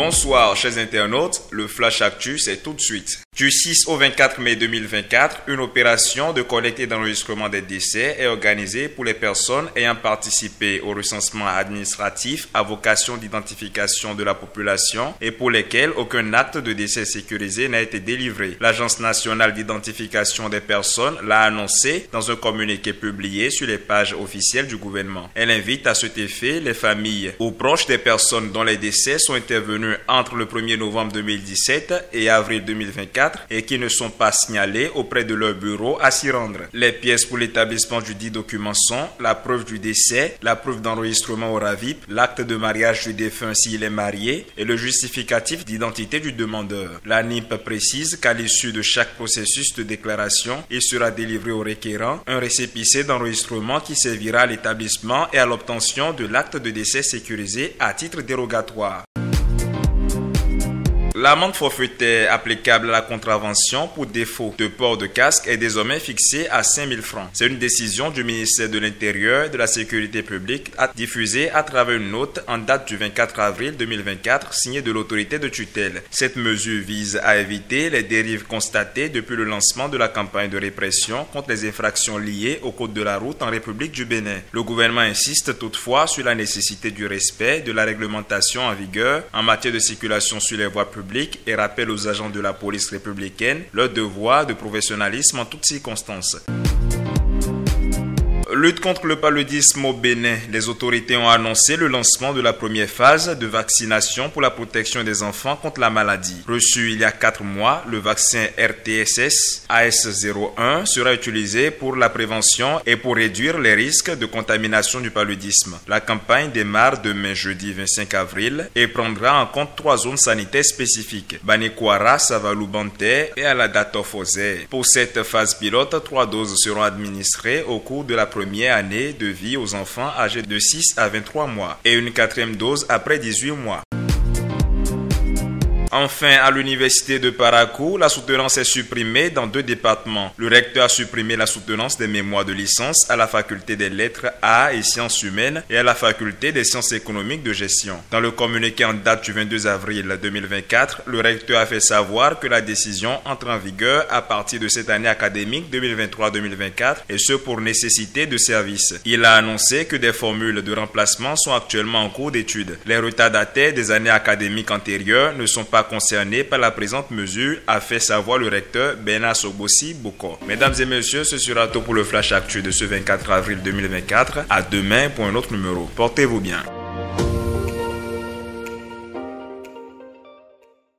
Bonsoir chers internautes, le Flash Actu c'est tout de suite. Du 6 au 24 mai 2024, une opération de collecte et d'enregistrement des décès est organisée pour les personnes ayant participé au recensement administratif à vocation d'identification de la population et pour lesquelles aucun acte de décès sécurisé n'a été délivré. L'Agence nationale d'identification des personnes l'a annoncé dans un communiqué publié sur les pages officielles du gouvernement. Elle invite à cet effet les familles ou proches des personnes dont les décès sont intervenus entre le 1er novembre 2017 et avril 2024 et qui ne sont pas signalés auprès de leur bureau à s'y rendre. Les pièces pour l'établissement du dit document sont la preuve du décès, la preuve d'enregistrement au RAVIP, l'acte de mariage du défunt s'il est marié et le justificatif d'identité du demandeur. La NIP précise qu'à l'issue de chaque processus de déclaration, il sera délivré au requérant un récépissé d'enregistrement qui servira à l'établissement et à l'obtention de l'acte de décès sécurisé à titre dérogatoire. L'amende forfaitaire applicable à la contravention pour défaut de port de casque est désormais fixée à 5 000 francs. C'est une décision du ministère de l'Intérieur et de la Sécurité publique diffusée à travers une note en date du 24 avril 2024 signée de l'autorité de tutelle. Cette mesure vise à éviter les dérives constatées depuis le lancement de la campagne de répression contre les infractions liées au code de la route en République du Bénin. Le gouvernement insiste toutefois sur la nécessité du respect de la réglementation en vigueur en matière de circulation sur les voies publiques et rappelle aux agents de la police républicaine leur devoir de professionnalisme en toutes circonstances. Lutte contre le paludisme au Bénin. Les autorités ont annoncé le lancement de la première phase de vaccination pour la protection des enfants contre la maladie. Reçu il y a 4 mois, le vaccin RTSS AS01 sera utilisé pour la prévention et pour réduire les risques de contamination du paludisme. La campagne démarre demain jeudi 25 avril et prendra en compte 3 zones sanitaires spécifiques: Banekwara, Savalou, Banter et Aladato-Fosé. Pour cette phase pilote, 3 doses seront administrées au cours de la première année de vie aux enfants âgés de 6 à 23 mois et une 4e dose après 18 mois. Enfin, à l'université de Parakou, la soutenance est supprimée dans 2 départements. Le recteur a supprimé la soutenance des mémoires de licence à la faculté des lettres A et sciences humaines et à la faculté des sciences économiques de gestion. Dans le communiqué en date du 22 avril 2024, le recteur a fait savoir que la décision entre en vigueur à partir de cette année académique 2023-2024 et ce pour nécessité de service. Il a annoncé que des formules de remplacement sont actuellement en cours d'étude. Les retardataires des années académiques antérieures ne sont pas concernés par la présente mesure, a fait savoir le recteur Bernard Sogbosi Boko. Mesdames et messieurs, ce sera tout pour le Flash Actu de ce 24 avril 2024. À demain pour un autre numéro. Portez-vous bien.